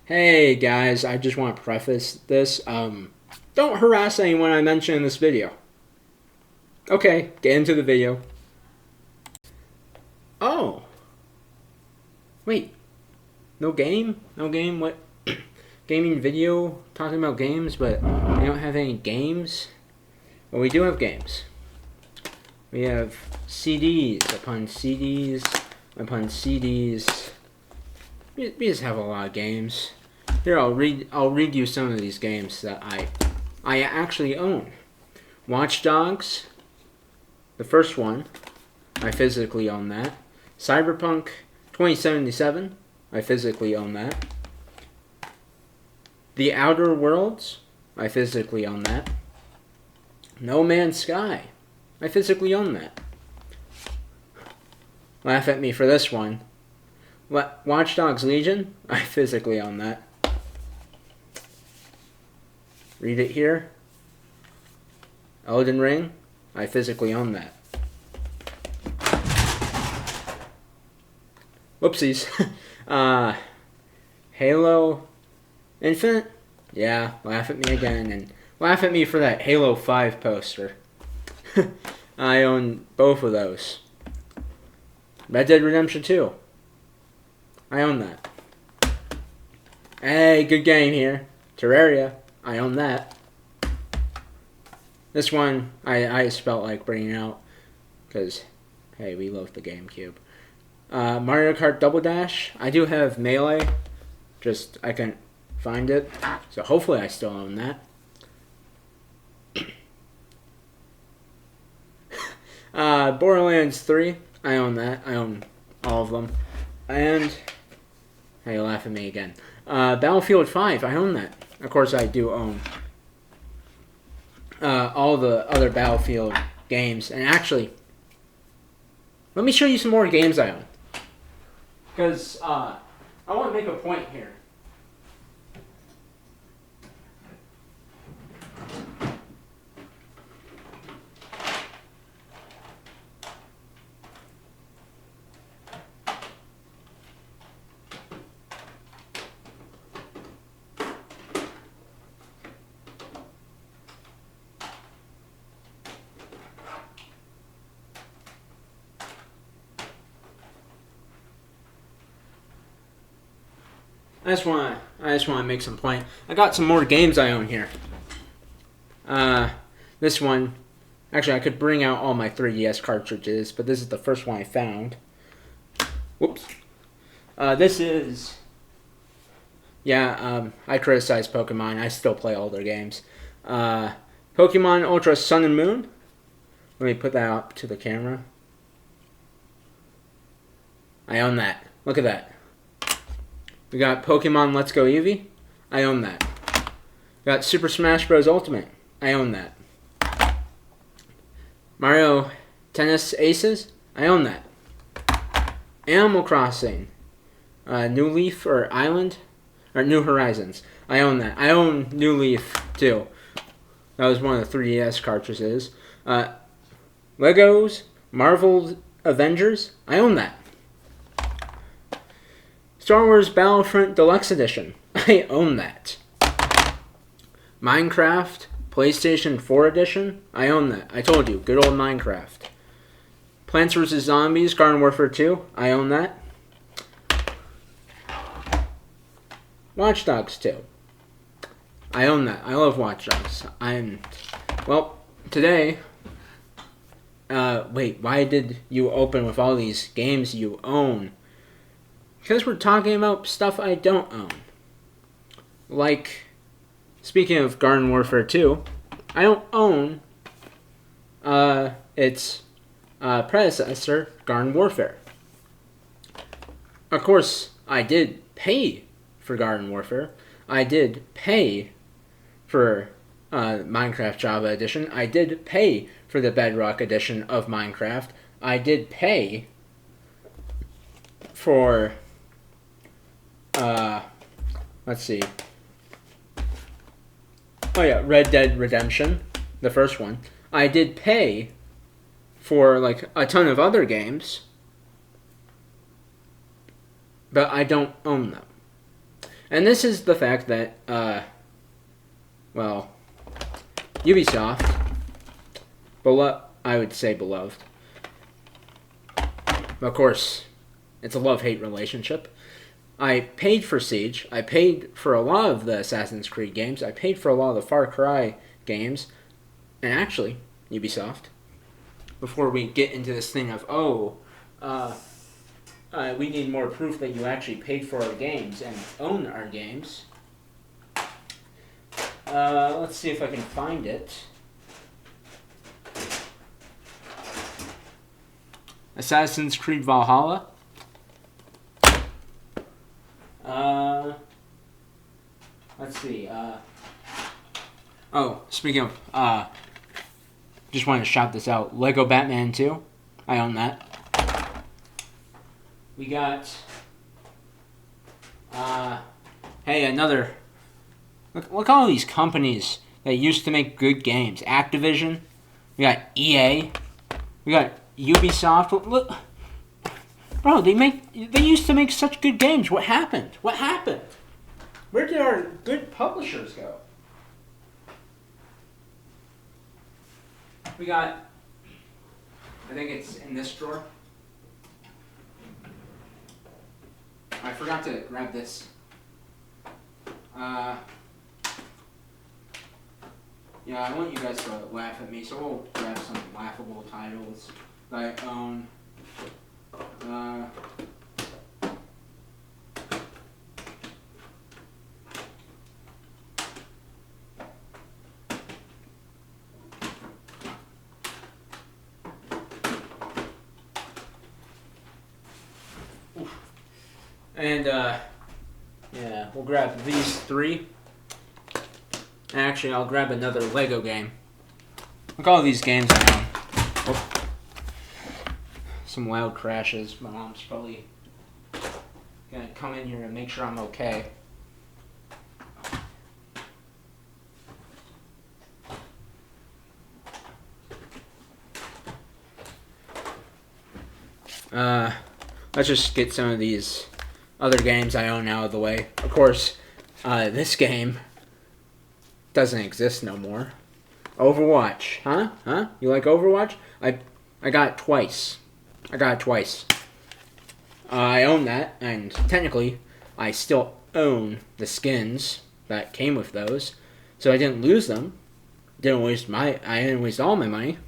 Hey guys, I just want to preface this. Don't harass anyone I mention in this video. Okay, get into the video. Oh, wait, no game? No game? What? Gaming video talking about games, but we don't have any games? Well, we do have games. We have CDs upon CDs upon CDs. We just have a lot of games. Here, I'll read you some of these games that I actually own. Watch Dogs, the first one, I physically own that. Cyberpunk 2077, I physically own that. The Outer Worlds, I physically own that. No Man's Sky, I physically own that. Laugh at me for this one. Watch Dogs Legion, I physically own that. Read it here. Elden Ring, I physically own that. Whoopsies. Halo Infinite, yeah, laugh at me again, and laugh at me for that Halo 5 poster. I own both of those. Red Dead Redemption 2, I own that. Hey, good game here. Terraria, I own that. This one, I just felt like bringing out, because, hey, we love the GameCube. Mario Kart Double Dash, I do have Melee, just I couldn't find it, so hopefully I still own that. Borderlands 3, I own that. I own all of them. And, hey, laugh at me again. Battlefield 5, I own that. Of course, I do own all the other Battlefield games. And actually, let me show you some more games I own. Because I want to make a point here. I just want to make some point. I got some more games I own here. This one, actually, I could bring out all my 3DS cartridges, but this is the first one I found. Whoops. This is, I criticize Pokemon. I still play all their games. Pokemon Ultra Sun and Moon. Let me put that up to the camera. I own that. Look at that. We got Pokemon Let's Go Eevee. I own that. We got Super Smash Bros. Ultimate. I own that. Mario Tennis Aces. I own that. Animal Crossing. New Leaf or Island. Or New Horizons. I own that. I own New Leaf too. That was one of the 3DS cartridges. Legos. Marvel Avengers. I own that. Star Wars Battlefront Deluxe Edition. I own that. Minecraft PlayStation 4 Edition. I own that. I told you, good old Minecraft. Plants vs. Zombies Garden Warfare 2. I own that. Watch Dogs 2. I own that. I love Watch Dogs. Well, today... wait, why did you open with all these games you own? Because we're talking about stuff I don't own. Like, speaking of Garden Warfare 2, I don't own its predecessor, Garden Warfare. Of course, I did pay for Garden Warfare. I did pay for Minecraft Java Edition. I did pay for the Bedrock Edition of Minecraft. I did pay for... let's see. Oh yeah, Red Dead Redemption, the first one. I did pay for like a ton of other games, but I don't own them. And this is the fact that, well, Ubisoft, I would say beloved. Of course, it's a love-hate relationship. I paid for Siege. I paid for a lot of the Assassin's Creed games. I paid for a lot of the Far Cry games. And actually, Ubisoft, before we get into this thing of, we need more proof that you actually paid for our games and own our games. Let's see if I can find it. Assassin's Creed Valhalla. Let's see. Speaking of, just wanted to shout this out. Lego Batman 2. I own that. We got, hey, another, look at all these companies that used to make good games. Activision. We got EA. We got Ubisoft. Look, bro, they used to make such good games. What happened? What happened? Where did our good publishers go? We got, I think it's in this drawer. I forgot to grab this. Yeah, I want you guys to laugh at me, so we'll grab some laughable titles that I own. And, yeah, we'll grab these three. Actually, I'll grab another Lego game. Look at all these games I own. Oh. Some loud crashes. My mom's probably gonna come in here and make sure I'm okay. Let's just get some of these other games I own out of the way. Of course, this game doesn't exist no more. Overwatch, huh? You like Overwatch? I got it twice. I own that, and technically, I still own the skins that came with those, so I didn't lose them. I didn't waste all my money.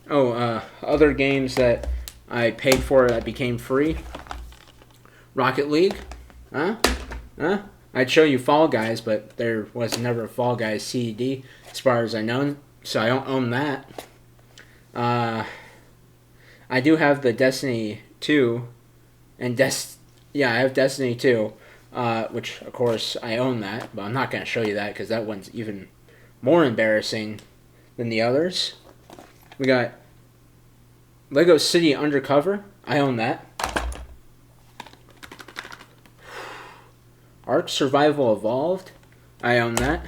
Other games that I paid for that became free. Rocket League, huh? I'd show you Fall Guys, but there was never a Fall Guys CED as far as I know, so I don't own that. I do have the Destiny 2, and I have Destiny 2, which of course I own that, but I'm not going to show you that because that one's even more embarrassing than the others. We got Lego City Undercover. I own that. Ark Survival Evolved. I own that.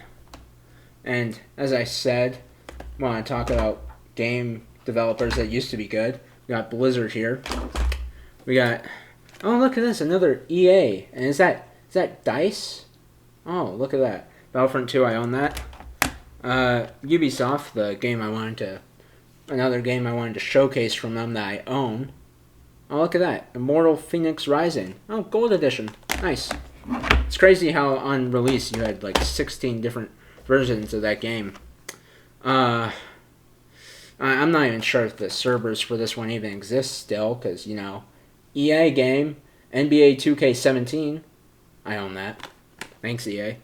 And as I said, I want to talk about game developers that used to be good. We got Blizzard here. We got, oh, look at this, another EA. And is that DICE? Oh, look at that. Battlefront 2, I own that. Ubisoft, another game I wanted to showcase from them that I own. Oh, look at that. Immortal Phoenix Rising. Oh, Gold Edition. Nice. It's crazy how on release you had like 16 different versions of that game. I'm not even sure if the servers for this one even exist still, because, EA game, NBA 2K17. I own that. Thanks, EA.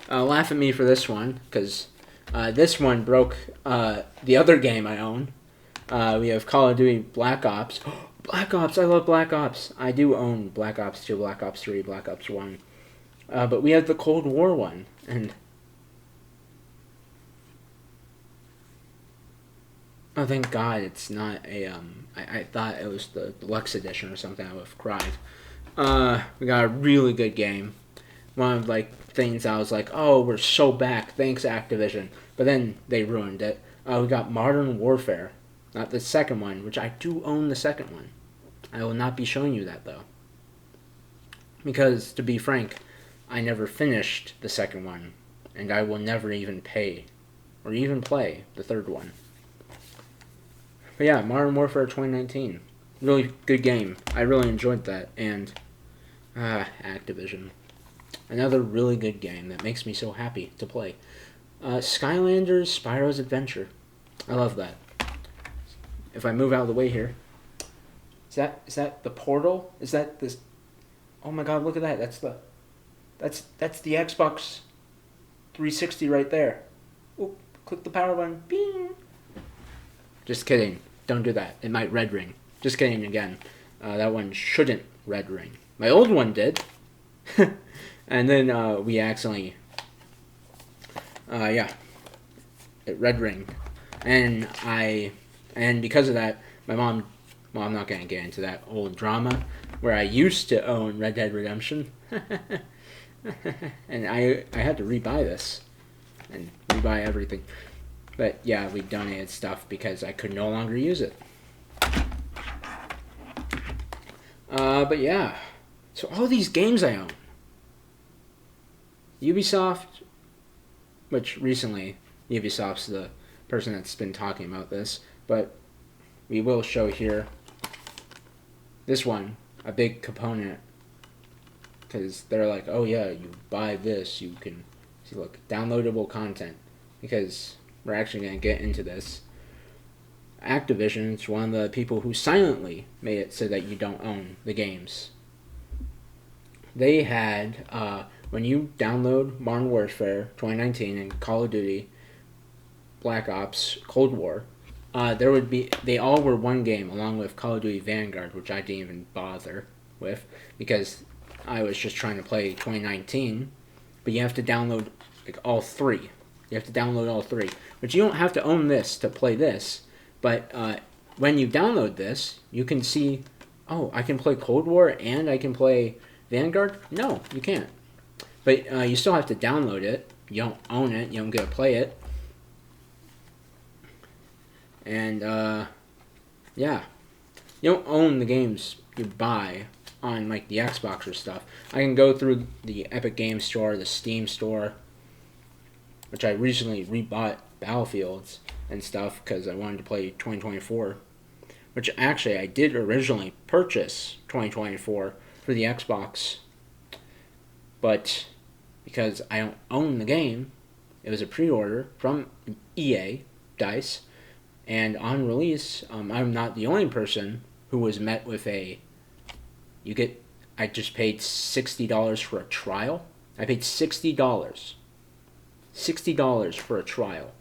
Laugh at me for this one, because this one broke the other game I own. We have Call of Duty Black Ops. Black Ops, I love Black Ops. I do own Black Ops 2, Black Ops 3, Black Ops 1. But we have the Cold War one, and oh, thank God it's not a, I thought it was the deluxe edition or something. I would have cried. We got a really good game. One of, things I was like, oh, we're so back. Thanks, Activision. But then they ruined it. We got Modern Warfare. Not the second one, which I do own the second one. I will not be showing you that, though. Because, to be frank, I never finished the second one, and I will never even pay or even play the third one. But yeah, Modern Warfare 2019. Really good game. I really enjoyed that. And, Activision. Another really good game that makes me so happy to play. Skylanders Spyro's Adventure. I love that. If I move out of the way here. Is that the portal? Is that this? Oh my god, look at that. That's the Xbox 360 right there. Oop, click the power button. Bing. Just kidding. Don't do that. It might red ring. Just kidding again. That one shouldn't red ring. My old one did. And then we accidentally... it red ringed. And because of that, my mom... Well, I'm not going to get into that old drama where I used to own Red Dead Redemption. And I had to rebuy this. And rebuy everything. But yeah, we donated stuff because I could no longer use it. But yeah. So all these games I own. Ubisoft, which recently Ubisoft's the person that's been talking about this, but we will show here this one, a big component, because they're like, oh yeah, you buy this, you can see, look, downloadable content, because we're actually going to get into this. Activision is one of the people who silently made it so that you don't own the games. They had, when you download Modern Warfare 2019 and Call of Duty, Black Ops, Cold War, they all were one game along with Call of Duty Vanguard, which I didn't even bother with because I was just trying to play 2019. But you have to download like all three. You have to download all three. But you don't have to own this to play this. But when you download this, you can see, oh, I can play Cold War and I can play Vanguard? No, you can't. But you still have to download it. You don't own it. You don't get to play it. And, yeah. You don't own the games you buy on, like, the Xbox or stuff. I can go through the Epic Games Store, the Steam Store, which I recently rebought Battlefields and stuff because I wanted to play 2024. Which, actually, I did originally purchase 2024 for the Xbox. But because I don't own the game, it was a pre-order from EA, DICE, and on release, I'm not the only person who was met with I just paid $60 for a trial. I paid $60. $60 for a trial.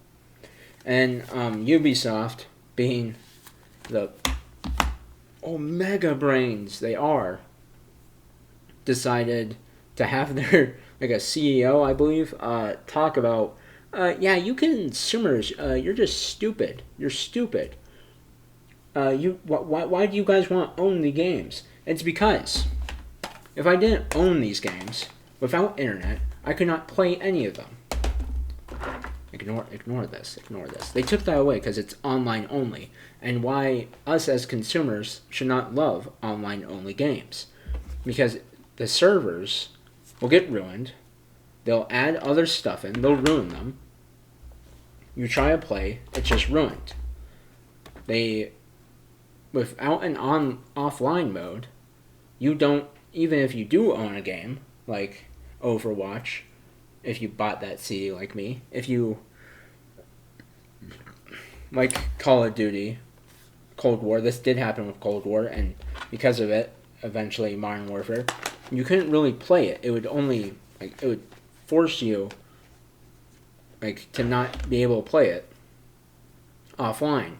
And Ubisoft, being the mega brains they are, decided to have their, like a CEO, I believe, talk about, yeah, you consumers, you're just stupid. You're stupid. Why do you guys want to own the games? It's because if I didn't own these games, without internet, I could not play any of them. Ignore this. They took that away because it's online only, and why us as consumers should not love online only games. Because the servers will get ruined, they'll add other stuff in, they'll ruin them. You try to play, it's just ruined. Without an offline mode, you don't, even if you do own a game, like Overwatch, if you bought that CD like me, if you, like Call of Duty, Cold War, this did happen with Cold War, and because of it, eventually Modern Warfare, you couldn't really play it. It would only, it would force you, to not be able to play it offline.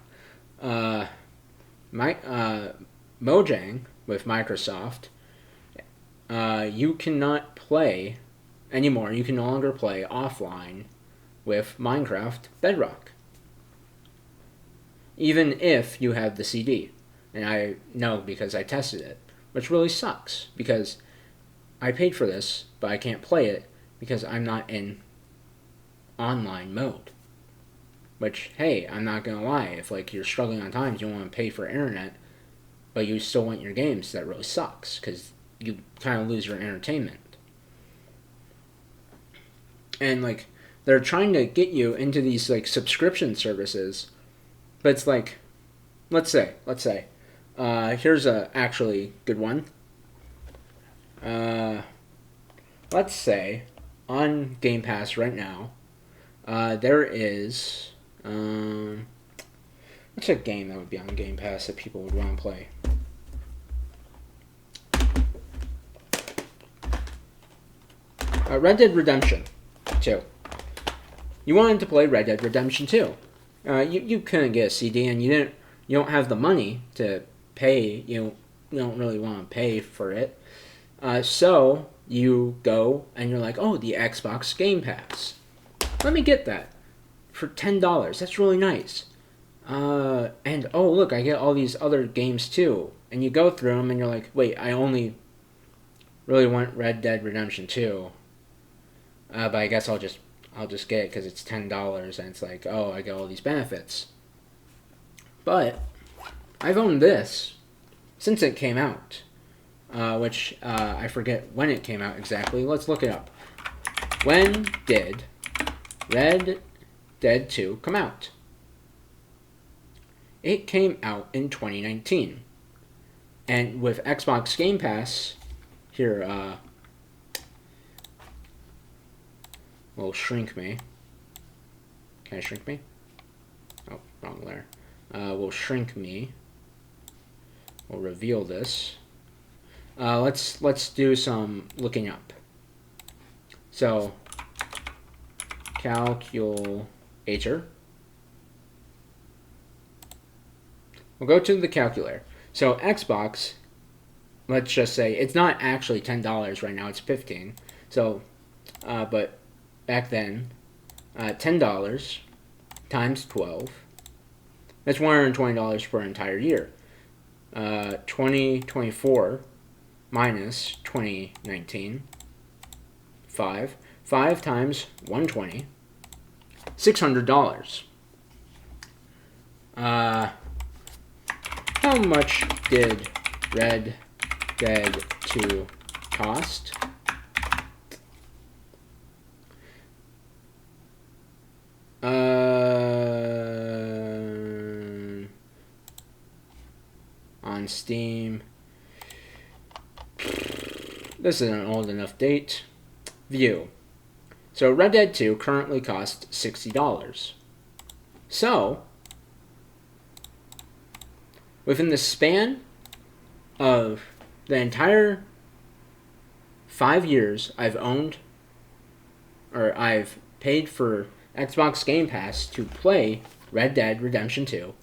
Mojang with Microsoft, you cannot play anymore. You can no longer play offline with Minecraft Bedrock, even if you have the CD. And I know because I tested it, which really sucks because I paid for this, but I can't play it because I'm not in online mode. Which, hey, I'm not gonna lie, if you're struggling on times, you want to pay for internet, but you still want your games, that really sucks, because you kind of lose your entertainment. And like they're trying to get you into these like subscription services, but it's like, let's say, here's a actually good one. Let's say on Game Pass right now, there is what's a game that would be on Game Pass that people would want to play? Red Dead Redemption 2. You wanted to play Red Dead Redemption 2. You couldn't get a CD, and you don't have the money to pay. You don't really want to pay for it. So you go and you're like, oh, the Xbox Game Pass. Let me get that for $10. That's really nice. And oh, look, I get all these other games too. And you go through them and you're like, wait, I only really want Red Dead Redemption 2. But I guess I'll just get it because it's $10 and it's like, oh, I get all these benefits. But I've owned this since it came out, which I forget when it came out exactly. Let's look it up. When did Red Dead 2 come out? It came out in 2019. And with Xbox Game Pass, here, will shrink me. Can I shrink me? Oh, wrong layer. Will shrink me. We'll reveal this. Let's do some looking up. So, calculator. We'll go to the calculator. So Xbox, let's just say it's not actually $10 right now; it's $15. So, but back then, $10 times 12. That's $120 per entire year. 2024 minus 2019. 5 times 120. $600. How much did Red Dead 2 cost? On Steam. This is an old enough date. View. So Red Dead 2 currently costs $60. So, within the span of the entire 5 years I've owned, or I've paid for Xbox Game Pass to play Red Dead Redemption 2,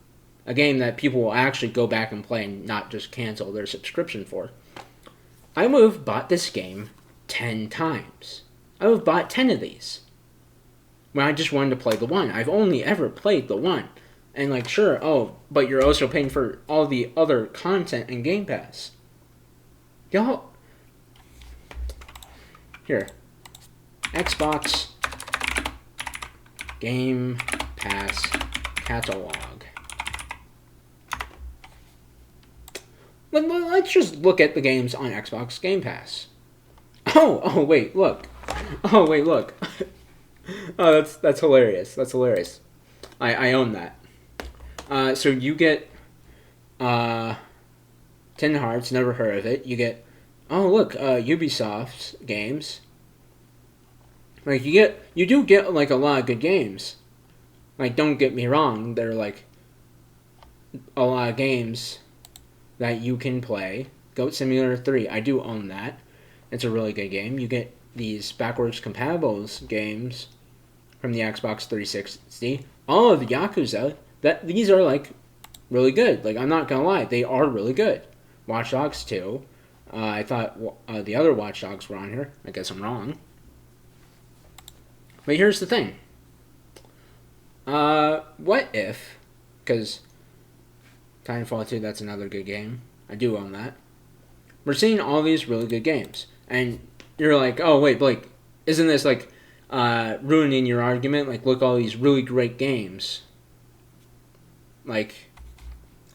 a game that people will actually go back and play and not just cancel their subscription for, I would have bought this game 10 times. I would have bought 10 of these when I just wanted to play the one. I've only ever played the one. And like, sure, oh, but you're also paying for all the other content in Game Pass. Y'all, here, Xbox Game Pass catalog. Let's just look at the games on Xbox Game Pass. Oh, wait, look. Oh, wait, look. Oh, that's hilarious. That's hilarious. I own that. So you get 10 Hearts, never heard of it. You get, oh look, Ubisoft's games. Like you do get like a lot of good games. Like, don't get me wrong, they're like a lot of games that you can play. Goat Simulator 3, I do own that. It's a really good game. You get these backwards compatible games from the Xbox 360. All of the Yakuza, these are like really good. Like, I'm not gonna lie, they are really good. Watch Dogs 2. I thought the other Watch Dogs were on here. I guess I'm wrong. But here's the thing. What if, because Titanfall 2, that's another good game. I do own that. We're seeing all these really good games. And you're like, oh, wait, Blake, isn't this like ruining your argument? Like, look, all these really great games. Like,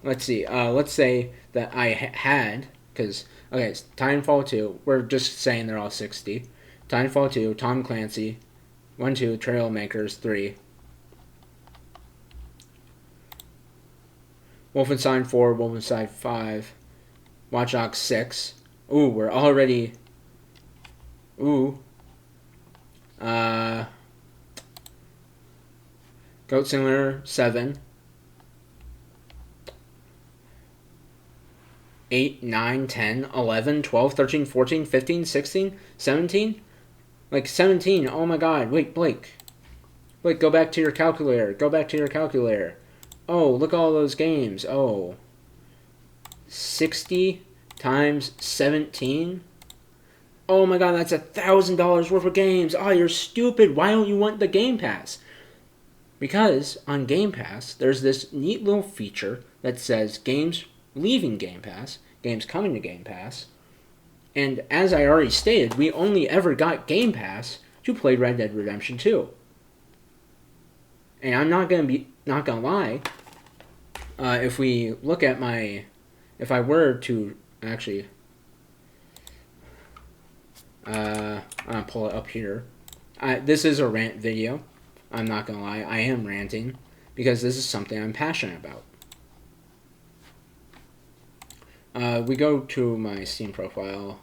let's see. Let's say that I had, because Okay, it's Titanfall 2. We're just saying they're all 60. Titanfall 2, Tom Clancy, 1, 2, Trailmakers, 3. Wolfenstein 4, Wolfenstein 5, Watch Dogs 6. Ooh, we're already... Ooh. Goat Simulator 7. 8, 9, 10, 11, 12, 13, 14, 15, 16, 17? Like 17, oh my god, wait, Blake. Blake, go back to your calculator. Go back to your calculator. Oh, look at all those games. Oh. 60 times 17? Oh my god, that's $1,000 worth of games. Oh, you're stupid. Why don't you want the Game Pass? Because on Game Pass, there's this neat little feature that says games leaving Game Pass, games coming to Game Pass. And as I already stated, we only ever got Game Pass to play Red Dead Redemption 2. And I'm not gonna lie, if we look at if I were to actually, I'll pull it up here. This is a rant video. I'm not gonna lie, I am ranting because this is something I'm passionate about. We go to my Steam profile,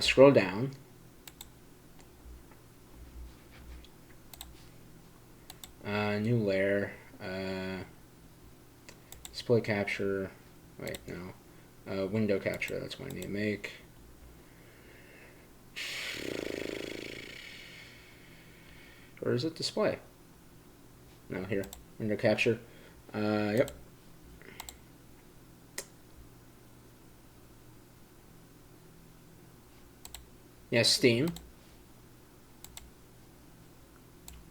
scroll down, new layer, display capture, wait, no, window capture, that's what I need to make. Or is it display? No, here, window capture, yep. Yes, Steam.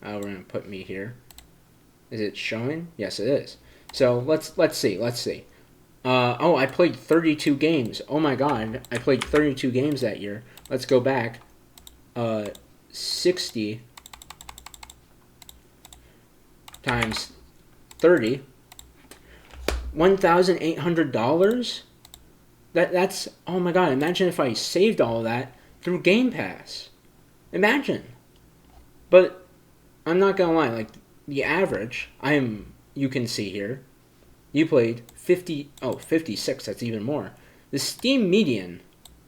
We're gonna put me here. Is it showing? Yes, it is. So let's see. Oh, I played 32 games. Oh my god, I played 32 games that year. Let's go back. 60 times 30. $1,800. That's oh my god. Imagine if I saved all of that through Game Pass. Imagine. But I'm not gonna lie, like the average, you can see here, you played 56, that's even more. The Steam median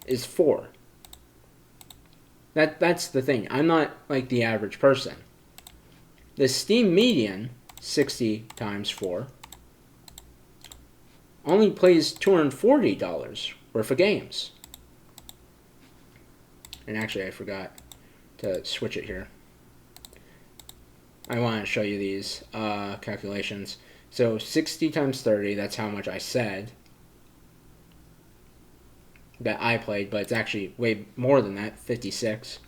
is 4. That's the thing. I'm not like the average person. The Steam median, 60 times 4, only plays $240 worth of games. And actually, I forgot to switch it here. I want to show you these calculations. So 60 times 30, that's how much I said that I played, but it's actually way more than that, 56.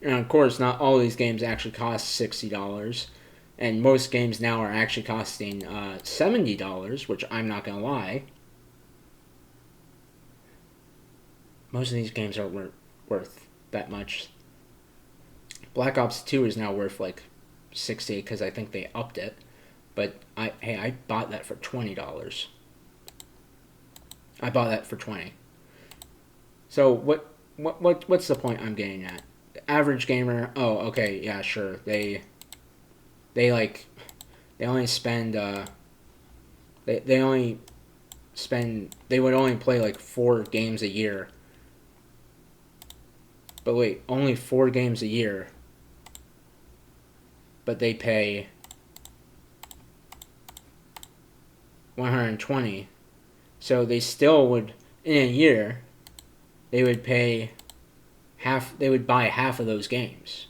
And of course, not all these games actually cost $60. And most games now are actually costing $70, which I'm not going to lie. Most of these games aren't worth that much. Black Ops 2 is now worth like 60 because I think they upped it. But I bought that for $20. I bought that for $20. So what's the point I'm getting at? The average gamer, oh okay, yeah, sure. They only spend they would only play like 4 games a year. But wait, only 4 games a year. But they pay $120. So they still would, in a year, they would pay they would buy half of those games.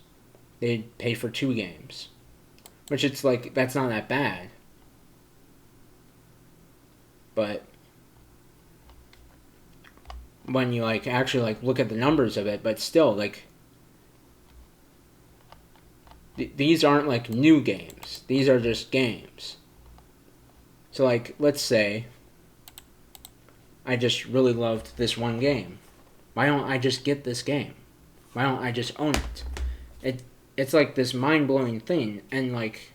They'd pay for 2 games. Which it's like, that's not that bad. But when you like actually like look at the numbers of it, but still like these aren't like new games. These are just games. So like, let's say I just really loved this one game. Why don't I just get this game? Why don't I just own it? It's like this mind-blowing thing. And like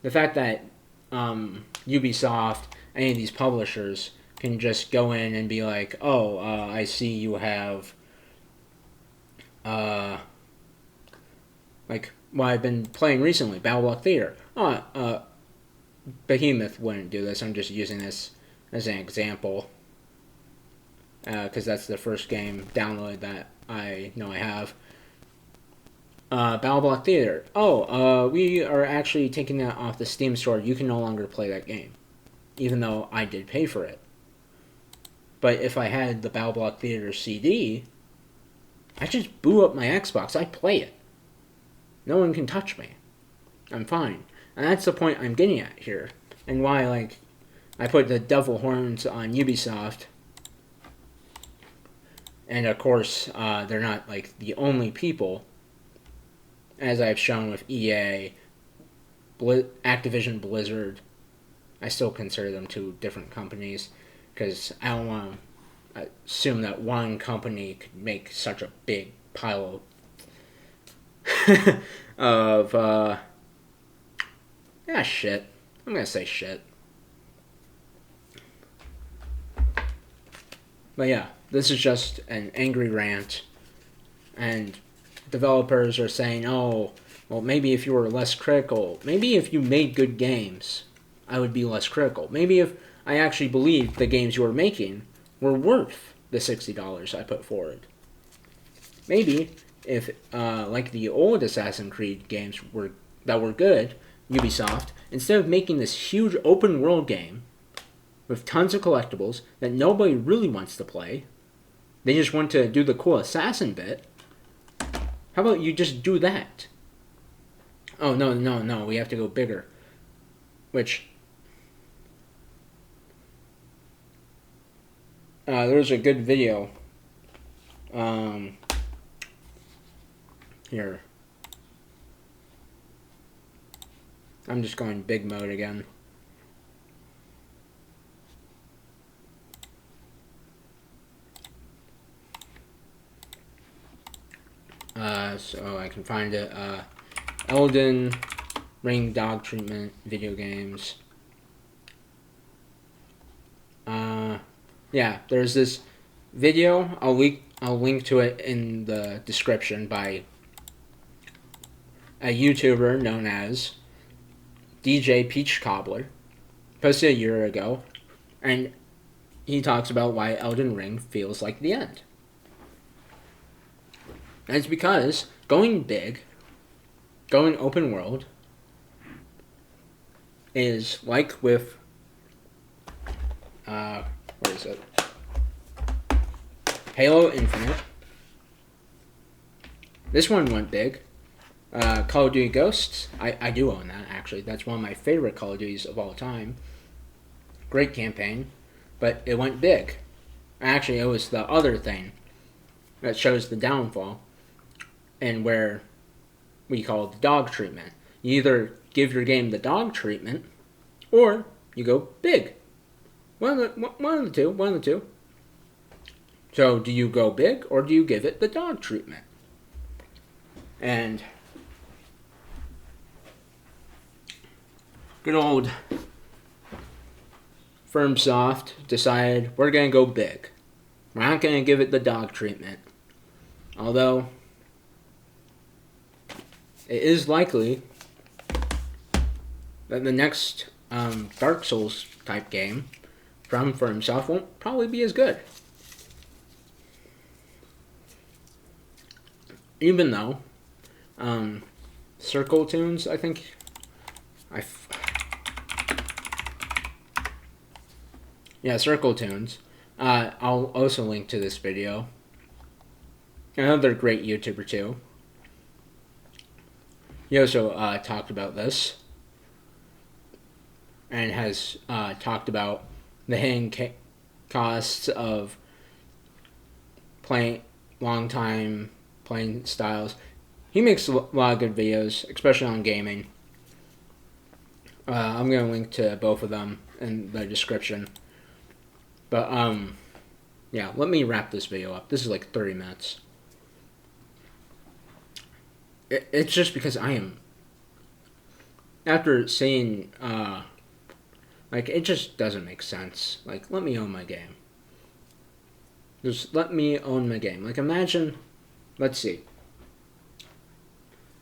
the fact that Ubisoft, any of these publishers can just go in and be like, oh, I see you have, like what I've been playing recently, BattleBlock Theater. Behemoth wouldn't do this. I'm just using this as an example because that's the first game downloaded that I know I have. BattleBlock Theater. We are actually taking that off the Steam store. You can no longer play that game, even though I did pay for it. But if I had the BattleBlock Theater CD, I just boot up my Xbox. I play it. No one can touch me. I'm fine. And that's the point I'm getting at here. And why, like, I put the devil horns on Ubisoft. And of course, they're not, like, the only people. As I've shown with EA, Activision Blizzard. I still consider them two different companies. Because I don't want to assume that one company could make such a big pile of shit. I'm gonna say shit. But yeah, this is just an angry rant. And developers are saying, oh, well, maybe if you were less critical, maybe if you made good games, I would be less critical. Maybe if I actually believed the games you were making were worth the $60 I put forward. Maybe if, like the old Assassin's Creed games that were good, Ubisoft, instead of making this huge open world game with tons of collectibles that nobody really wants to play, they just want to do the cool assassin bit. How about you just do that? Oh, no, we have to go bigger. Which, there was a good video. Here. I'm just going big mode again. So I can find it. Elden Ring dog treatment video games. Yeah, there's this video. I'll link to it in the description by a YouTuber known as DJ Peach Cobbler. Posted a year ago, and he talks about why Elden Ring feels like the end. And it's because going big, going open world, is like with, where is it? Halo Infinite. This one went big. Call of Duty Ghosts, I do own that, actually. That's one of my favorite Call of Duties of all time. Great campaign, but it went big. Actually, it was the other thing that shows the downfall, and where we call it the dog treatment. You either give your game the dog treatment, or you go big. One of the two. So, do you go big, or do you give it the dog treatment? And good old FromSoft decided we're going to go big. We're not going to give it the dog treatment. Although, it is likely that the next Dark Souls type game from FromSoft won't probably be as good. Even though Circle Tunes, I think, Circle Tunes. I'll also link to this video. Another great YouTuber too. He also talked about this, and has talked about the hidden costs of playing long time playing styles. He makes a lot of good videos, especially on gaming. I'm going to link to both of them in the description. But, yeah, let me wrap this video up. This is like 30 minutes. It's just because I am... After seeing Like, it just doesn't make sense. Like, let me own my game. Just let me own my game. Like, imagine, let's see.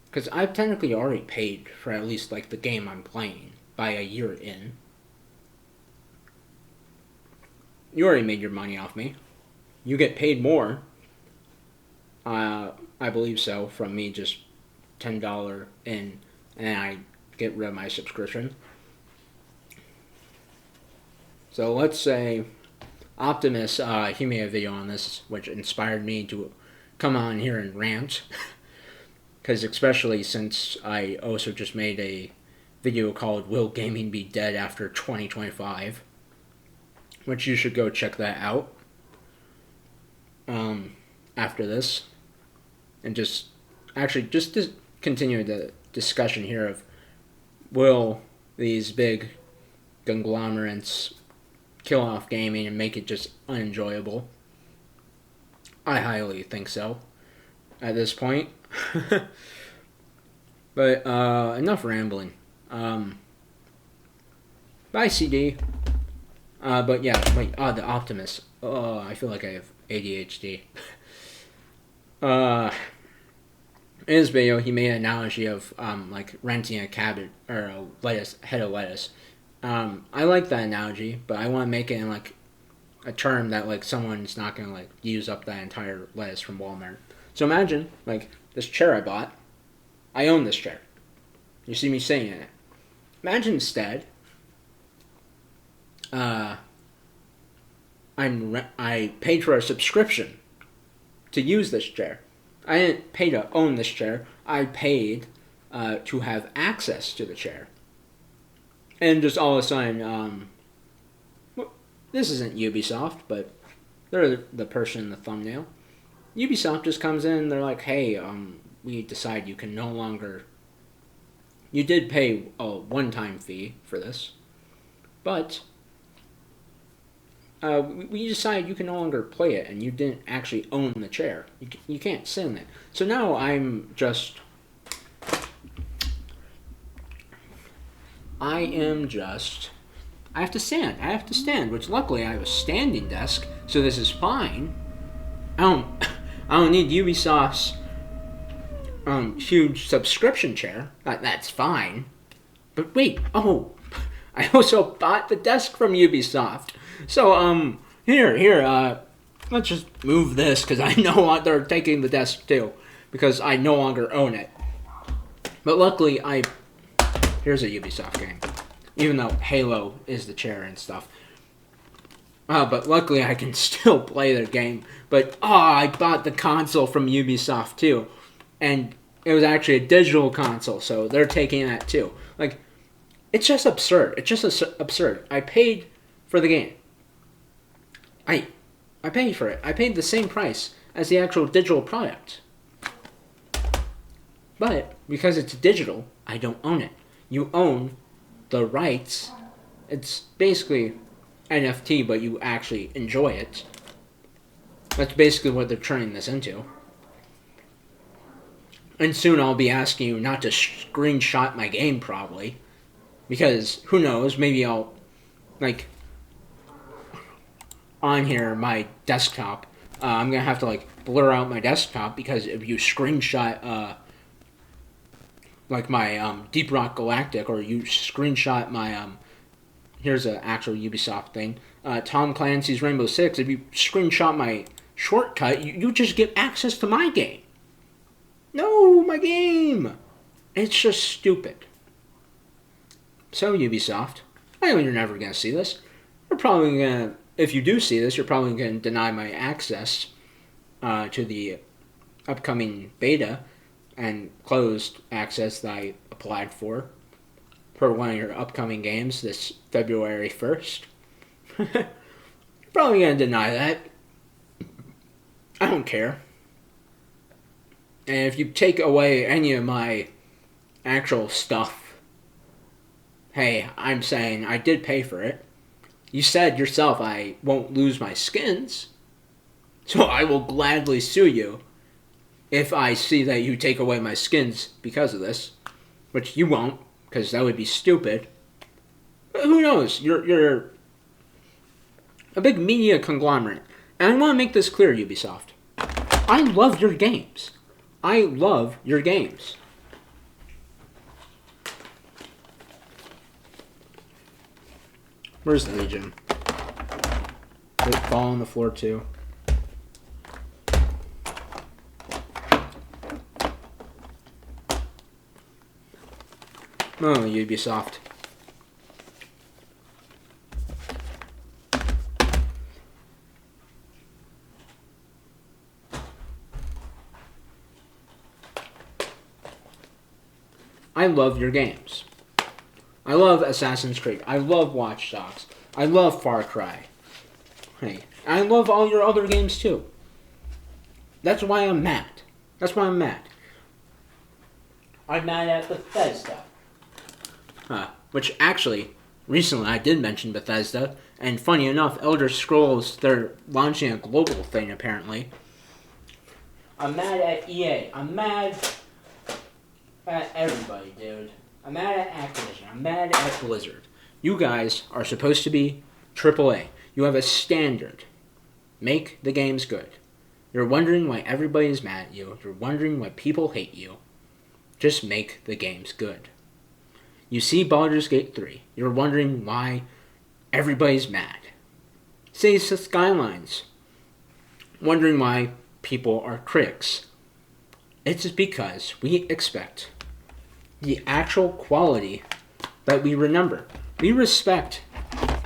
Because I've technically already paid for at least, like, the game I'm playing by a year in. You already made your money off me. You get paid more. I believe so, from me just $10 in, and I get rid of my subscription. So let's say Optimus, he made a video on this, which inspired me to come on here and rant. Because especially since I also just made a video called Will Gaming Be Dead After 2025? Which you should go check that out after this. And just continue the discussion here of will these big conglomerates kill off gaming and make it just unenjoyable? I highly think so at this point. But enough rambling. Bye, CD. But yeah, wait, the Optimus. Oh, I feel like I have ADHD. In his video, he made an analogy of like renting a cabbage or a head of lettuce. I like that analogy, but I want to make it in like a term that like someone's not gonna like use up that entire lettuce from Walmart. So imagine like this chair I bought. I own this chair. You see me sitting in it. Imagine instead, I paid for a subscription to use this chair. I didn't pay to own this chair. I paid to have access to the chair. And just all of a sudden, this isn't Ubisoft, but they're the person in the thumbnail. Ubisoft just comes in and they're like, hey, we decide you can no longer... You did pay a one-time fee for this, but we decided you can no longer play it, and you didn't actually own the chair. You can't sit in it. So now I'm just... I have to stand. Which luckily I have a standing desk, so this is fine. I don't need Ubisoft's huge subscription chair. That's fine. But wait, I also bought the desk from Ubisoft. So here, let's just move this because I know they're taking the desk too because I no longer own it. But luckily here's a Ubisoft game, even though Halo is the chair and stuff. But luckily I can still play the game. But I bought the console from Ubisoft too, and it was actually a digital console, so they're taking that too. Like, it's just absurd. It's just absurd. I paid for the game. I paid for it. I paid the same price as the actual digital product. But because it's digital, I don't own it. You own the rights. It's basically NFT, but you actually enjoy it. That's basically what they're turning this into. And soon I'll be asking you not to screenshot my game, probably. Because, who knows, maybe I'll, like, on here, my desktop, I'm going to have to, like, blur out my desktop, because if you screenshot, like, my, Deep Rock Galactic, or you screenshot my, here's an actual Ubisoft thing, Tom Clancy's Rainbow Six, if you screenshot my shortcut, you just get access to my game. No, my game! It's just stupid. So, Ubisoft, I know you're never going to see this. You're probably going to, if you do see this, you're probably going to deny my access to the upcoming beta and closed access that I applied for one of your upcoming games this February 1st. You're probably going to deny that. I don't care. And if you take away any of my actual stuff, hey, I'm saying I did pay for it. You said yourself I won't lose my skins, so I will gladly sue you if I see that you take away my skins because of this, which you won't, because that would be stupid. who knows? You're a big media conglomerate. And I want to make this clear, Ubisoft. I love your games. I love your games. Where's the Legion? They fall on the floor too. Oh, Ubisoft. I love your games. I love Assassin's Creed. I love Watch Dogs. I love Far Cry. Hey, I love all your other games too. That's why I'm mad. That's why I'm mad. I'm mad at Bethesda. Which actually, recently I did mention Bethesda, and funny enough, Elder Scrolls, they're launching a global thing apparently. I'm mad at EA. I'm mad at everybody, dude. I'm mad at Activision. I'm mad at Blizzard. You guys are supposed to be AAA. You have a standard. Make the games good. You're wondering why everybody's mad at you. You're wondering why people hate you. Just make the games good. You see Baldur's Gate 3. You're wondering why everybody's mad. Cities Skylines. Wondering why people are critics. It's because we expect the actual quality that we remember. We expect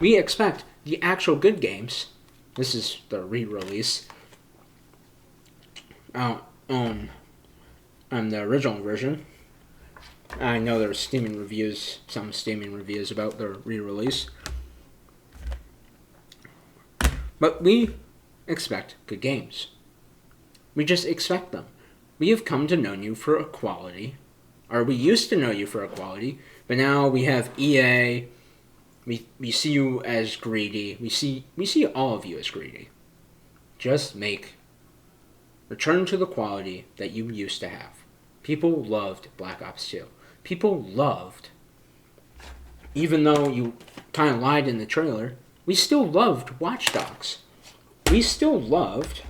the actual good games. This is the re-release on the original version. I know there's some steaming reviews about the re-release. But we expect good games. We just expect them. We have come to know you for a quality, or we used to know you for a quality, but now we have EA. We see you as greedy. We see all of you as greedy. Just return to the quality that you used to have. People loved Black Ops 2. People loved, even though you kind of lied in the trailer, we still loved Watch Dogs. We still loved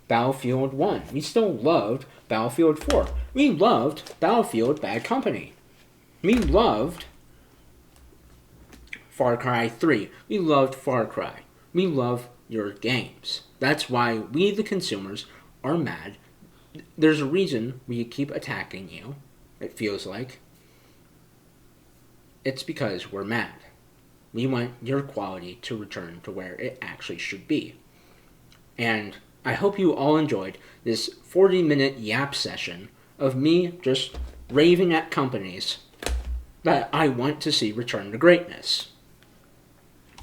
Battlefield 1. We still loved Battlefield 4. We loved Battlefield Bad Company. We loved Far Cry 3. We loved Far Cry. We love your games. That's why we, the consumers, are mad. There's a reason we keep attacking you, it feels like. It's because we're mad. We want your quality to return to where it actually should be. And I hope you all enjoyed this 40-minute yap session of me just raving at companies that I want to see return to greatness.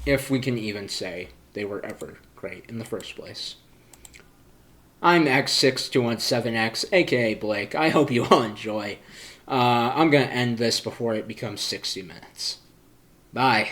If we can even say they were ever great in the first place. I'm X6217X, aka Blake. I hope you all enjoy. I'm going to end this before it becomes 60 minutes. Bye.